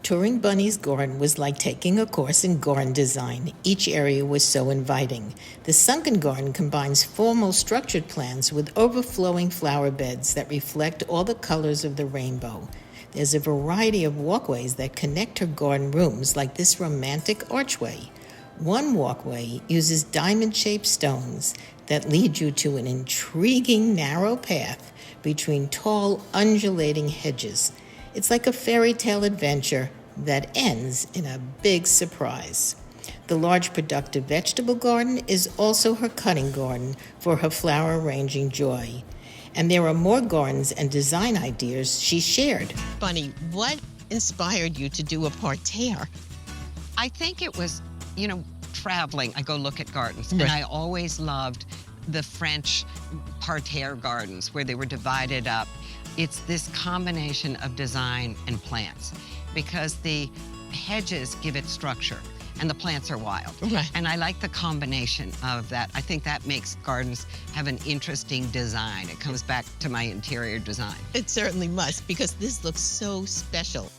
Touring Bunny's garden was like taking a course in garden design. Each area was so inviting. The sunken garden combines formal structured plants with overflowing flower beds that reflect all the colors of the rainbow. There's a variety of walkways that connect her garden rooms, like this romantic archway. One walkway uses diamond-shaped stones that lead you to an intriguing narrow path between tall, undulating hedges. It's like a fairy tale adventure that ends in a big surprise. The large productive vegetable garden is also her cutting garden for her flower arranging joy. And there are more gardens and design ideas she shared. Bunny, what inspired you to do a parterre? I think it was, traveling. I go look at gardens, Right. and I always loved the French parterre gardens where they were divided up. It's this combination of design and plants because the hedges give it structure and the plants are wild. Right. And I like the combination of that. I think that makes gardens have an interesting design. It comes back to my interior design. It certainly must, because this looks so special.